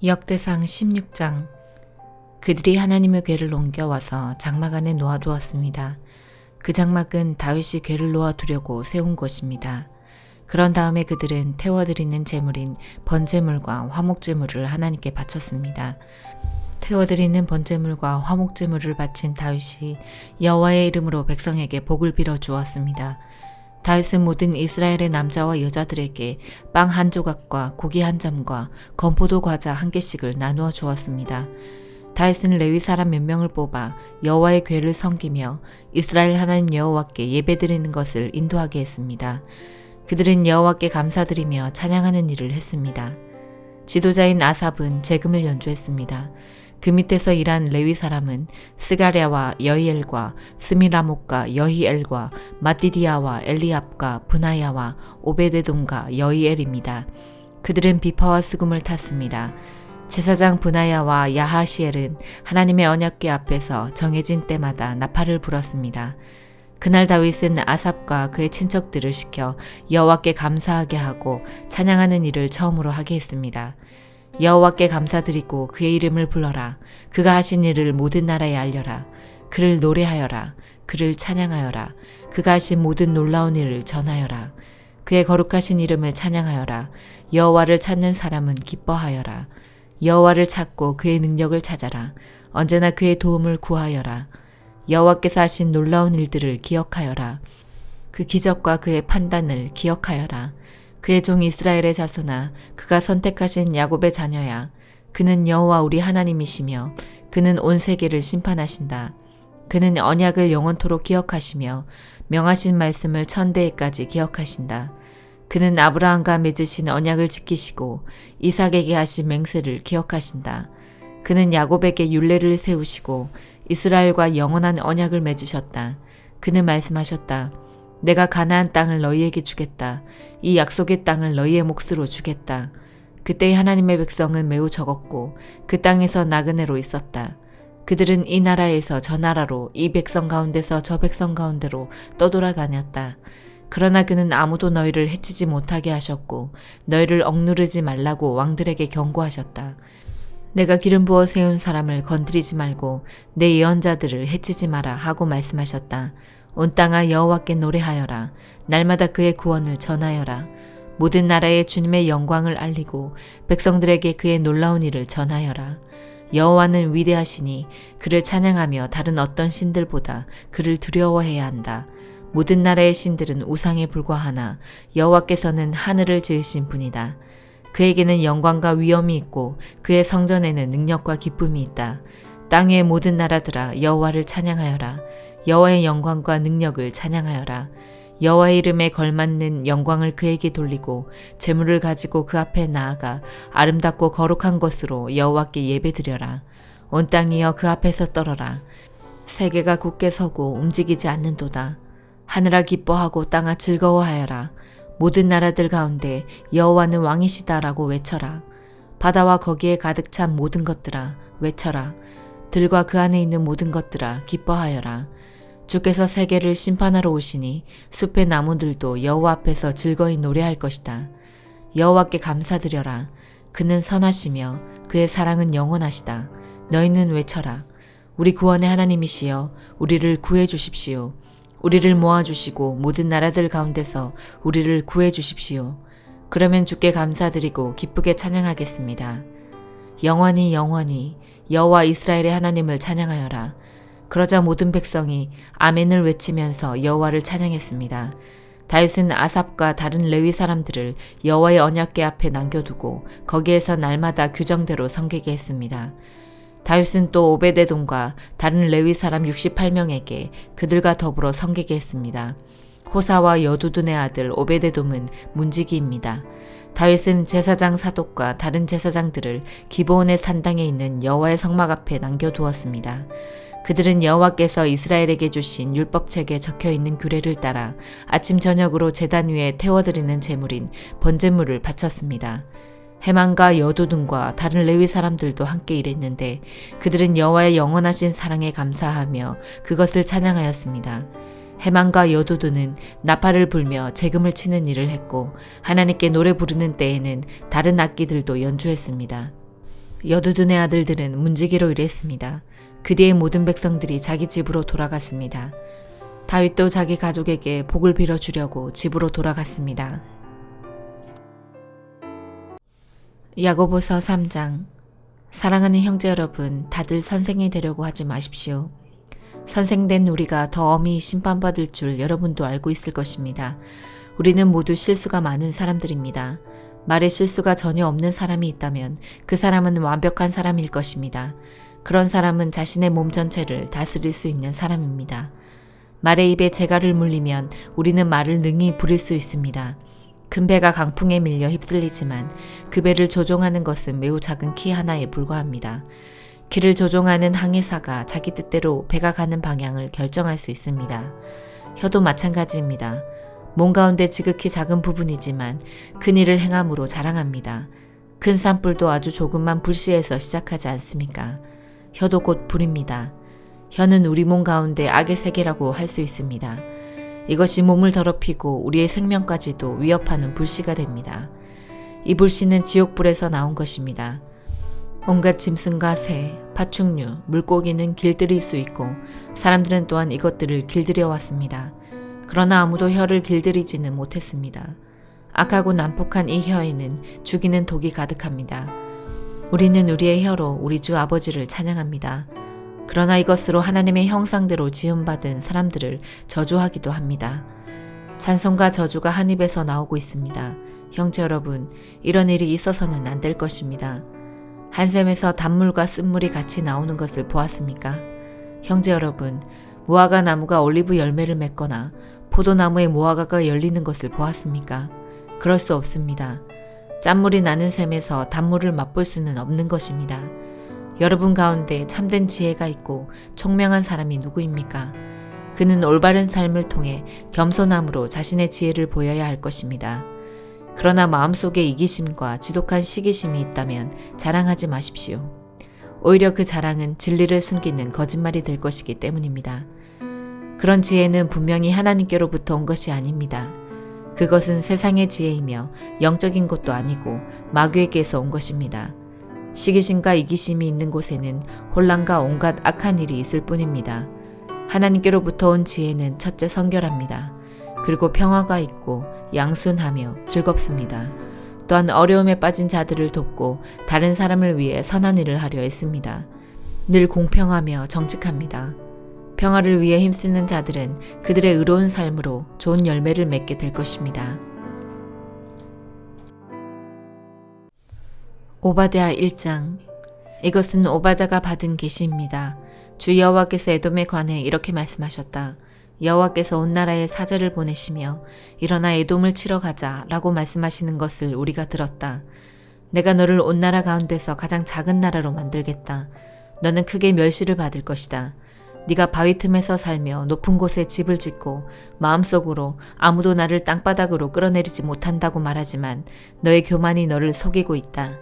역대상 16장. 그들이 하나님의 궤를 옮겨와서 장막 안에 놓아두었습니다. 그 장막은 다윗이 궤를 놓아두려고 세운 곳입니다. 그런 다음에 그들은 태워드리는 제물인 번제물과 화목제물을 하나님께 바쳤습니다. 태워드리는 번제물과 화목제물을 바친 다윗이 여호와의 이름으로 백성에게 복을 빌어 주었습니다. 다윗은 모든 이스라엘의 남자와 여자들에게 빵 한 조각과 고기 한 점과 건포도 과자 한 개씩을 나누어 주었습니다. 다윗은 레위 사람 몇 명을 뽑아 여호와의 궤를 섬기며 이스라엘 하나님 여호와께 예배드리는 것을 인도하게 했습니다. 그들은 여호와께 감사드리며 찬양하는 일을 했습니다. 지도자인 아삽은 재금을 연주했습니다. 그 밑에서 일한 레위 사람은 스가랴와 여히엘과 스미라목과 여히엘과 마띠디아와 엘리압과 브나야와 오베데돔과 여히엘입니다. 그들은 비파와 수금을 탔습니다. 제사장 브나야와 야하시엘은 하나님의 언약궤 앞에서 정해진 때마다 나팔을 불었습니다. 그날 다윗은 아삽과 그의 친척들을 시켜 여호와께 감사하게 하고 찬양하는 일을 처음으로 하게 했습니다. 여호와께 감사드리고 그의 이름을 불러라. 그가 하신 일을 모든 나라에 알려라. 그를 노래하여라. 그를 찬양하여라. 그가 하신 모든 놀라운 일을 전하여라. 그의 거룩하신 이름을 찬양하여라. 여호와를 찾는 사람은 기뻐하여라. 여호와를 찾고 그의 능력을 찾아라. 언제나 그의 도움을 구하여라. 여호와께서 하신 놀라운 일들을 기억하여라. 그 기적과 그의 판단을 기억하여라. 그의 종 이스라엘의 자손아, 그가 선택하신 야곱의 자녀야. 그는 여호와 우리 하나님이시며 그는 온 세계를 심판하신다. 그는 언약을 영원토록 기억하시며 명하신 말씀을 천대에까지 기억하신다. 그는 아브라함과 맺으신 언약을 지키시고 이삭에게 하신 맹세를 기억하신다. 그는 야곱에게 율례를 세우시고 이스라엘과 영원한 언약을 맺으셨다. 그는 말씀하셨다. 내가 가나안 땅을 너희에게 주겠다. 이 약속의 땅을 너희의 몫으로 주겠다. 그때 하나님의 백성은 매우 적었고 그 땅에서 나그네로 있었다. 그들은 이 나라에서 저 나라로 이 백성 가운데서 저 백성 가운데로 떠돌아다녔다. 그러나 그는 아무도 너희를 해치지 못하게 하셨고 너희를 억누르지 말라고 왕들에게 경고하셨다. 내가 기름 부어 세운 사람을 건드리지 말고 내 예언자들을 해치지 마라 하고 말씀하셨다. 온 땅아 여호와께 노래하여라. 날마다 그의 구원을 전하여라. 모든 나라에 주님의 영광을 알리고 백성들에게 그의 놀라운 일을 전하여라. 여호와는 위대하시니 그를 찬양하며 다른 어떤 신들보다 그를 두려워해야 한다. 모든 나라의 신들은 우상에 불과하나 여호와께서는 하늘을 지으신 분이다. 그에게는 영광과 위엄이 있고 그의 성전에는 능력과 기쁨이 있다. 땅 위의 모든 나라들아 여호와를 찬양하여라. 여호와의 영광과 능력을 찬양하여라. 여호와의 이름에 걸맞는 영광을 그에게 돌리고 제물을 가지고 그 앞에 나아가 아름답고 거룩한 것으로 여호와께 예배드려라. 온 땅이여 그 앞에서 떨어라. 세계가 굳게 서고 움직이지 않는도다. 하늘아 기뻐하고 땅아 즐거워하여라. 모든 나라들 가운데 여호와는 왕이시다라고 외쳐라. 바다와 거기에 가득 찬 모든 것들아 외쳐라. 들과 그 안에 있는 모든 것들아 기뻐하여라. 주께서 세계를 심판하러 오시니 숲의 나무들도 여호와 앞에서 즐거이 노래할 것이다. 여호와께 감사드려라. 그는 선하시며 그의 사랑은 영원하시다. 너희는 외쳐라. 우리 구원의 하나님이시여 우리를 구해 주십시오. 우리를 모아주시고 모든 나라들 가운데서 우리를 구해 주십시오. 그러면 주께 감사드리고 기쁘게 찬양하겠습니다. 영원히 영원히 여호와 이스라엘의 하나님을 찬양하여라. 그러자 모든 백성이 아멘을 외치면서 여호와를 찬양했습니다. 다윗은 아삽과 다른 레위 사람들을 여호와의 언약궤 앞에 남겨두고 거기에서 날마다 규정대로 섬기게 했습니다. 다윗은 또 오베데돔과 다른 레위 사람 68명에게 그들과 더불어 섬기게 했습니다. 호사와 여두둔의 아들 오베데돔은 문지기입니다. 다윗은 제사장 사독과 다른 제사장들을 기브온의 산당에 있는 여호와의 성막 앞에 남겨두었습니다. 그들은 여호와께서 이스라엘에게 주신 율법책에 적혀있는 규례를 따라 아침 저녁으로 제단 위에 태워드리는 제물인 번제물을 바쳤습니다. 해만과 여두둔과 다른 레위 사람들도 함께 일했는데 그들은 여호와의 영원하신 사랑에 감사하며 그것을 찬양하였습니다. 해만과 여두둔은 나팔을 불며 재금을 치는 일을 했고 하나님께 노래 부르는 때에는 다른 악기들도 연주했습니다. 여두둔의 아들들은 문지기로 일했습니다. 그 뒤에 모든 백성들이 자기 집으로 돌아갔습니다. 다윗도 자기 가족에게 복을 빌어주려고 집으로 돌아갔습니다. 야고보서 3장. 사랑하는 형제 여러분, 다들 선생이 되려고 하지 마십시오. 선생된 우리가 더 엄히 심판받을 줄 여러분도 알고 있을 것입니다. 우리는 모두 실수가 많은 사람들입니다. 말에 실수가 전혀 없는 사람이 있다면 그 사람은 완벽한 사람일 것입니다. 그런 사람은 자신의 몸 전체를 다스릴 수 있는 사람입니다. 말의 입에 재갈을 물리면 우리는 말을 능히 부릴 수 있습니다. 큰 배가 강풍에 밀려 휩쓸리지만 그 배를 조종하는 것은 매우 작은 키 하나에 불과합니다. 길을 조종하는 항해사가 자기 뜻대로 배가 가는 방향을 결정할 수 있습니다. 혀도 마찬가지입니다. 몸 가운데 지극히 작은 부분이지만 큰 일을 행함으로 자랑합니다. 큰 산불도 아주 조금만 불씨에서 시작하지 않습니까? 혀도 곧 불입니다. 혀는 우리 몸 가운데 악의 세계라고 할 수 있습니다. 이것이 몸을 더럽히고 우리의 생명까지도 위협하는 불씨가 됩니다. 이 불씨는 지옥불에서 나온 것입니다. 온갖 짐승과 새, 파충류, 물고기는 길들일 수 있고 사람들은 또한 이것들을 길들여 왔습니다. 그러나 아무도 혀를 길들이지는 못했습니다. 악하고 난폭한 이 혀에는 죽이는 독이 가득합니다. 우리는 우리의 혀로 우리 주 아버지를 찬양합니다. 그러나 이것으로 하나님의 형상대로 지음받은 사람들을 저주하기도 합니다. 찬송과 저주가 한 입에서 나오고 있습니다. 형제 여러분, 이런 일이 있어서는 안 될 것입니다. 한 샘에서 단물과 쓴물이 같이 나오는 것을 보았습니까? 형제 여러분, 무화과 나무가 올리브 열매를 맺거나 포도나무에 무화과가 열리는 것을 보았습니까? 그럴 수 없습니다. 짠물이 나는 샘에서 단물을 맛볼 수는 없는 것입니다. 여러분 가운데 참된 지혜가 있고 총명한 사람이 누구입니까? 그는 올바른 삶을 통해 겸손함으로 자신의 지혜를 보여야 할 것입니다. 그러나 마음속에 이기심과 지독한 시기심이 있다면 자랑하지 마십시오. 오히려 그 자랑은 진리를 숨기는 거짓말이 될 것이기 때문입니다. 그런 지혜는 분명히 하나님께로부터 온 것이 아닙니다. 그것은 세상의 지혜이며 영적인 것도 아니고 마귀에게서 온 것입니다. 시기심과 이기심이 있는 곳에는 혼란과 온갖 악한 일이 있을 뿐입니다. 하나님께로부터 온 지혜는 첫째 성결합니다. 그리고 평화가 있고 양순하며 즐겁습니다. 또한 어려움에 빠진 자들을 돕고 다른 사람을 위해 선한 일을 하려 했습니다. 늘 공평하며 정직합니다. 평화를 위해 힘쓰는 자들은 그들의 의로운 삶으로 좋은 열매를 맺게 될 것입니다. 오바댜 1장. 이것은 오바댜가 받은 계시입니다. 주 여호와께서 에돔에 관해 이렇게 말씀하셨다. 여호와께서 온 나라에 사절을 보내시며 일어나 에돔을 치러 가자 라고 말씀하시는 것을 우리가 들었다. 내가 너를 온 나라 가운데서 가장 작은 나라로 만들겠다. 너는 크게 멸시를 받을 것이다. 네가 바위 틈에서 살며 높은 곳에 집을 짓고 마음속으로 아무도 나를 땅바닥으로 끌어내리지 못한다고 말하지만 너의 교만이 너를 속이고 있다.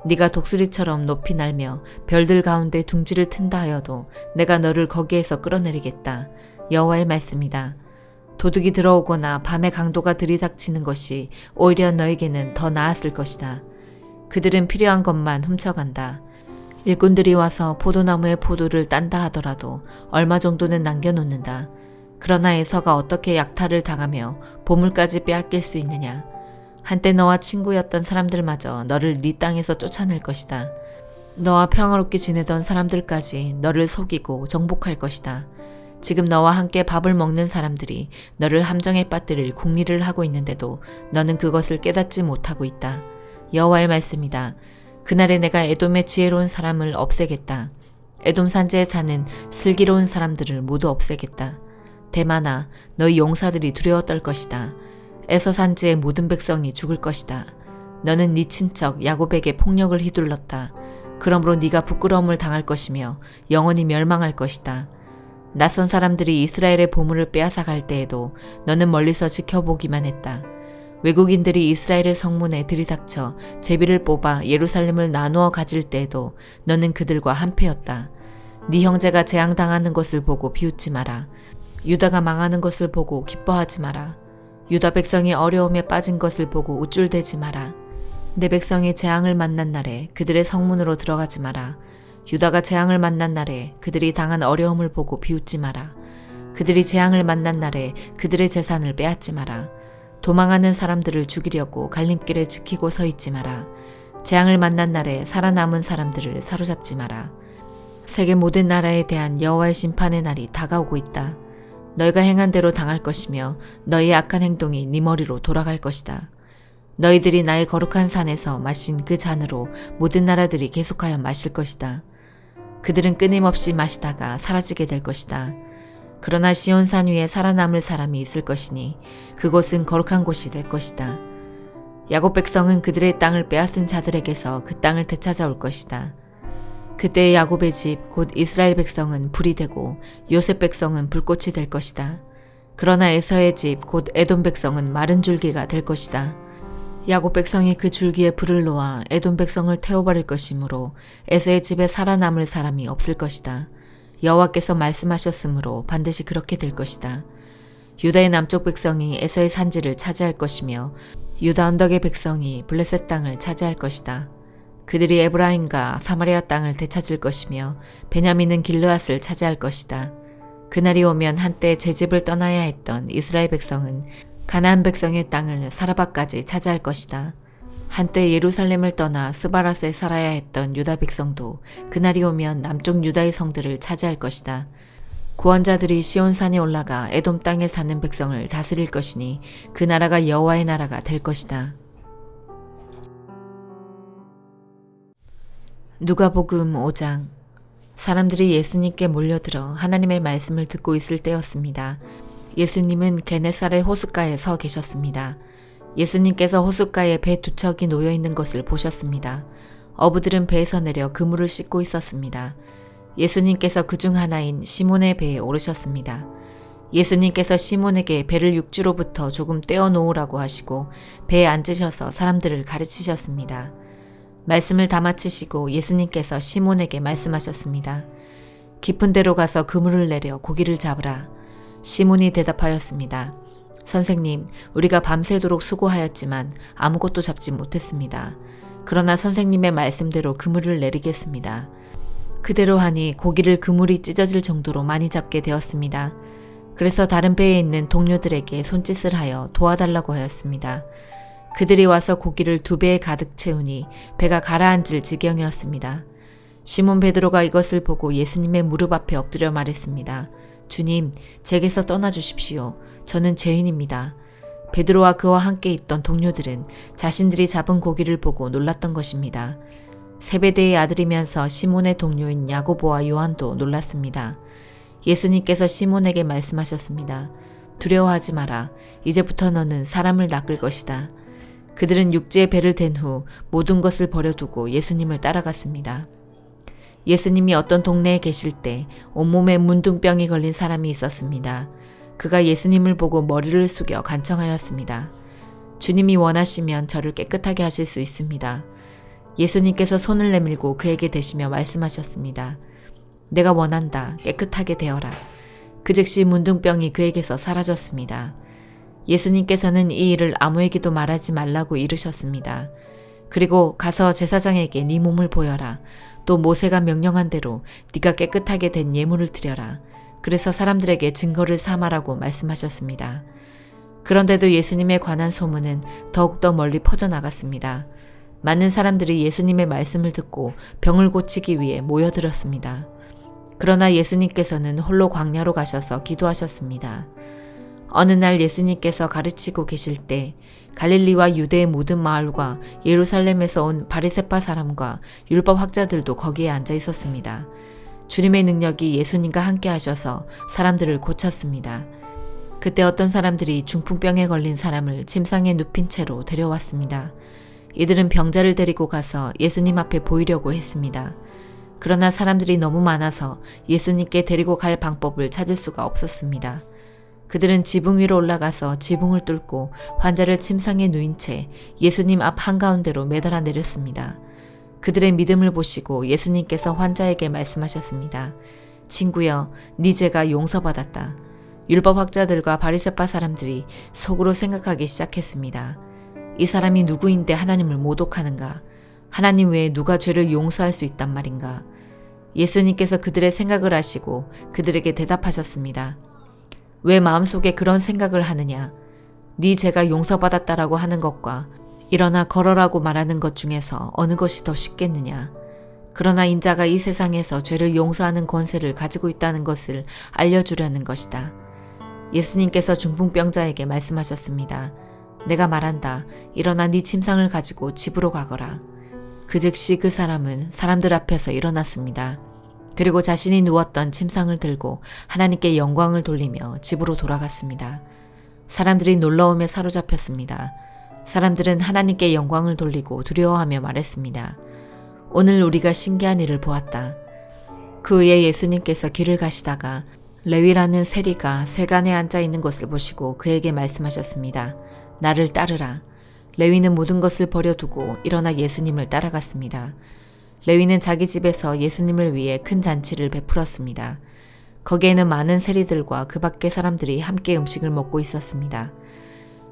네가 독수리처럼 높이 날며 별들 가운데 둥지를 튼다 하여도 내가 너를 거기에서 끌어내리겠다. 여호와의 말씀이다. 도둑이 들어오거나 밤에 강도가 들이닥치는 것이 오히려 너에게는 더 나았을 것이다. 그들은 필요한 것만 훔쳐간다. 일꾼들이 와서 포도나무의 포도를 딴다 하더라도 얼마 정도는 남겨놓는다. 그러나 에서가 어떻게 약탈을 당하며 보물까지 빼앗길 수 있느냐. 한때 너와 친구였던 사람들마저 너를 네 땅에서 쫓아낼 것이다. 너와 평화롭게 지내던 사람들까지 너를 속이고 정복할 것이다. 지금 너와 함께 밥을 먹는 사람들이 너를 함정에 빠뜨릴 궁리를 하고 있는데도 너는 그것을 깨닫지 못하고 있다. 여호와의 말씀이다. 그날에 내가 에돔의 지혜로운 사람을 없애겠다. 에돔 산지에 사는 슬기로운 사람들을 모두 없애겠다. 대만아, 너희 용사들이 두려워 떨 것이다. 에서 산지의 모든 백성이 죽을 것이다. 너는 네 친척 야곱에게 폭력을 휘둘렀다. 그러므로 네가 부끄러움을 당할 것이며 영원히 멸망할 것이다. 낯선 사람들이 이스라엘의 보물을 빼앗아 갈 때에도 너는 멀리서 지켜보기만 했다. 외국인들이 이스라엘의 성문에 들이닥쳐 제비를 뽑아 예루살렘을 나누어 가질 때에도 너는 그들과 한패였다. 네 형제가 재앙당하는 것을 보고 비웃지 마라. 유다가 망하는 것을 보고 기뻐하지 마라. 유다 백성이 어려움에 빠진 것을 보고 우쭐대지 마라. 내 백성이 재앙을 만난 날에 그들의 성문으로 들어가지 마라. 유다가 재앙을 만난 날에 그들이 당한 어려움을 보고 비웃지 마라. 그들이 재앙을 만난 날에 그들의 재산을 빼앗지 마라. 도망하는 사람들을 죽이려고 갈림길에 지키고 서 있지 마라. 재앙을 만난 날에 살아남은 사람들을 사로잡지 마라. 세계 모든 나라에 대한 여호와의 심판의 날이 다가오고 있다. 너희가 행한 대로 당할 것이며 너희의 악한 행동이 네 머리로 돌아갈 것이다. 너희들이 나의 거룩한 산에서 마신 그 잔으로 모든 나라들이 계속하여 마실 것이다. 그들은 끊임없이 마시다가 사라지게 될 것이다. 그러나 시온산 위에 살아남을 사람이 있을 것이니 그곳은 거룩한 곳이 될 것이다. 야곱 백성은 그들의 땅을 빼앗은 자들에게서 그 땅을 되찾아올 것이다. 그때 야곱의 집 곧 이스라엘 백성은 불이 되고 요셉 백성은 불꽃이 될 것이다. 그러나 에서의 집 곧 에돔 백성은 마른 줄기가 될 것이다. 야곱 백성이 그 줄기에 불을 놓아 에돔 백성을 태워버릴 것이므로 에서의 집에 살아남을 사람이 없을 것이다. 여호와께서 말씀하셨으므로 반드시 그렇게 될 것이다. 유다의 남쪽 백성이 에서의 산지를 차지할 것이며 유다 언덕의 백성이 블레셋 땅을 차지할 것이다. 그들이 에브라임과 사마리아 땅을 되찾을 것이며 베냐민은 길르앗을 차지할 것이다. 그날이 오면 한때 제 집을 떠나야 했던 이스라엘 백성은 가나안 백성의 땅을 사라바까지 차지할 것이다. 한때 예루살렘을 떠나 스바랏에 살아야 했던 유다 백성도 그날이 오면 남쪽 유다의 성들을 차지할 것이다. 구원자들이 시온산에 올라가 에돔 땅에 사는 백성을 다스릴 것이니 그 나라가 여호와의 나라가 될 것이다. 누가복음 5장. 사람들이 예수님께 몰려들어 하나님의 말씀을 듣고 있을 때였습니다. 예수님은 게네사렛 호숫가에 서 계셨습니다. 예수님께서 호숫가에 배 두 척이 놓여 있는 것을 보셨습니다. 어부들은 배에서 내려 그물을 씻고 있었습니다. 예수님께서 그중 하나인 시몬의 배에 오르셨습니다. 예수님께서 시몬에게 배를 육지로부터 조금 떼어 놓으라고 하시고 배에 앉으셔서 사람들을 가르치셨습니다. 말씀을 다 마치시고 예수님께서 시몬에게 말씀하셨습니다. 깊은 데로 가서 그물을 내려 고기를 잡으라. 시몬이 대답하였습니다. 선생님, 우리가 밤새도록 수고하였지만 아무것도 잡지 못했습니다. 그러나 선생님의 말씀대로 그물을 내리겠습니다. 그대로 하니 고기를 그물이 찢어질 정도로 많이 잡게 되었습니다. 그래서 다른 배에 있는 동료들에게 손짓을 하여 도와달라고 하였습니다. 그들이 와서 고기를 2배에 가득 채우니 배가 가라앉을 지경이었습니다. 시몬 베드로가 이것을 보고 예수님의 무릎 앞에 엎드려 말했습니다. 주님, 제게서 떠나주십시오. 저는 죄인입니다. 베드로와 그와 함께 있던 동료들은 자신들이 잡은 고기를 보고 놀랐던 것입니다. 세베대의 아들이면서 시몬의 동료인 야고보와 요한도 놀랐습니다. 예수님께서 시몬에게 말씀하셨습니다. 두려워하지 마라. 이제부터 너는 사람을 낚을 것이다. 그들은 육지에 배를 댄 후 모든 것을 버려두고 예수님을 따라갔습니다. 예수님이 어떤 동네에 계실 때 온몸에 문둥병이 걸린 사람이 있었습니다. 그가 예수님을 보고 머리를 숙여 간청하였습니다. 주님이 원하시면 저를 깨끗하게 하실 수 있습니다. 예수님께서 손을 내밀고 그에게 대시며 말씀하셨습니다. 내가 원한다. 깨끗하게 되어라. 그 즉시 문둥병이 그에게서 사라졌습니다. 예수님께서는 이 일을 아무에게도 말하지 말라고 이르셨습니다. 그리고 가서 제사장에게 네 몸을 보여라. 또 모세가 명령한 대로 네가 깨끗하게 된 예물을 드려라. 그래서 사람들에게 증거를 삼아라고 말씀하셨습니다. 그런데도 예수님에 관한 소문은 더욱더 멀리 퍼져나갔습니다. 많은 사람들이 예수님의 말씀을 듣고 병을 고치기 위해 모여들었습니다. 그러나 예수님께서는 홀로 광야로 가셔서 기도하셨습니다. 어느 날 예수님께서 가르치고 계실 때 갈릴리와 유대의 모든 마을과 예루살렘에서 온 바리새파 사람과 율법 학자들도 거기에 앉아 있었습니다. 주님의 능력이 예수님과 함께 하셔서 사람들을 고쳤습니다. 그때 어떤 사람들이 중풍병에 걸린 사람을 침상에 눕힌 채로 데려왔습니다. 이들은 병자를 데리고 가서 예수님 앞에 보이려고 했습니다. 그러나 사람들이 너무 많아서 예수님께 데리고 갈 방법을 찾을 수가 없었습니다. 그들은 지붕 위로 올라가서 지붕을 뚫고 환자를 침상에 누인 채 예수님 앞 한가운데로 매달아 내렸습니다. 그들의 믿음을 보시고 예수님께서 환자에게 말씀하셨습니다. 친구여, 네 죄가 용서받았다. 율법학자들과 바리새파 사람들이 속으로 생각하기 시작했습니다. 이 사람이 누구인데 하나님을 모독하는가? 하나님 외에 누가 죄를 용서할 수 있단 말인가? 예수님께서 그들의 생각을 아시고 그들에게 대답하셨습니다. 왜 마음속에 그런 생각을 하느냐? 네 죄가 용서받았다라고 하는 것과 일어나 걸어라고 말하는 것 중에서 어느 것이 더 쉽겠느냐? 그러나 인자가 이 세상에서 죄를 용서하는 권세를 가지고 있다는 것을 알려주려는 것이다. 예수님께서 중풍병자에게 말씀하셨습니다. 내가 말한다. 일어나 네 침상을 가지고 집으로 가거라. 그 즉시 그 사람은 사람들 앞에서 일어났습니다. 그리고 자신이 누웠던 침상을 들고 하나님께 영광을 돌리며 집으로 돌아갔습니다. 사람들이 놀라움에 사로잡혔습니다. 사람들은 하나님께 영광을 돌리고 두려워하며 말했습니다. 오늘 우리가 신기한 일을 보았다. 그 후에 예수님께서 길을 가시다가 레위라는 세리가 쇠간에 앉아 있는 것을 보시고 그에게 말씀하셨습니다. 나를 따르라. 레위는 모든 것을 버려두고 일어나 예수님을 따라갔습니다. 레위는 자기 집에서 예수님을 위해 큰 잔치를 베풀었습니다. 거기에는 많은 세리들과 그 밖의 사람들이 함께 음식을 먹고 있었습니다.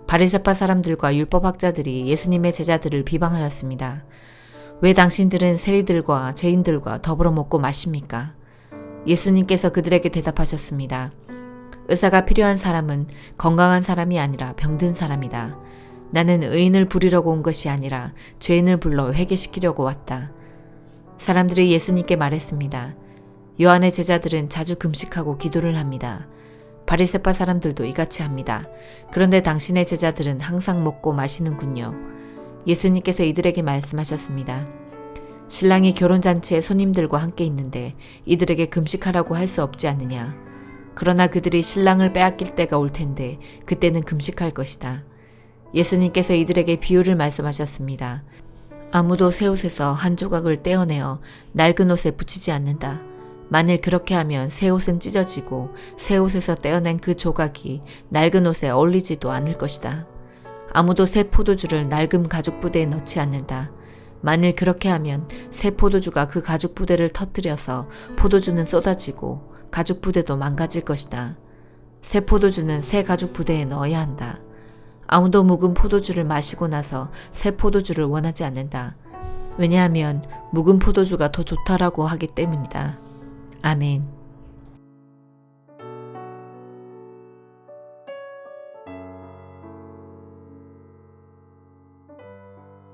바리새파 사람들과 율법학자들이 예수님의 제자들을 비방하였습니다. 왜 당신들은 세리들과 죄인들과 더불어 먹고 마십니까? 예수님께서 그들에게 대답하셨습니다. 의사가 필요한 사람은 건강한 사람이 아니라 병든 사람이다. 나는 의인을 부리려고 온 것이 아니라 죄인을 불러 회개시키려고 왔다. 사람들이 예수님께 말했습니다. 요한의 제자들은 자주 금식하고 기도를 합니다. 바리새파 사람들도 이같이 합니다. 그런데 당신의 제자들은 항상 먹고 마시는군요. 예수님께서 이들에게 말씀하셨습니다. 신랑이 결혼잔치에 손님들과 함께 있는데 이들에게 금식하라고 할 수 없지 않느냐. 그러나 그들이 신랑을 빼앗길 때가 올 텐데 그때는 금식할 것이다. 예수님께서 이들에게 비유를 말씀하셨습니다. 아무도 새 옷에서 한 조각을 떼어내어 낡은 옷에 붙이지 않는다. 만일 그렇게 하면 새 옷은 찢어지고 새 옷에서 떼어낸 그 조각이 낡은 옷에 어울리지도 않을 것이다. 아무도 새 포도주를 낡은 가죽 부대에 넣지 않는다. 만일 그렇게 하면 새 포도주가 그 가죽 부대를 터뜨려서 포도주는 쏟아지고 가죽 부대도 망가질 것이다. 새 포도주는 새 가죽 부대에 넣어야 한다. 아무도 묵은 포도주를 마시고 나서 새 포도주를 원하지 않는다. 왜냐하면 묵은 포도주가 더 좋다라고 하기 때문이다. 아멘.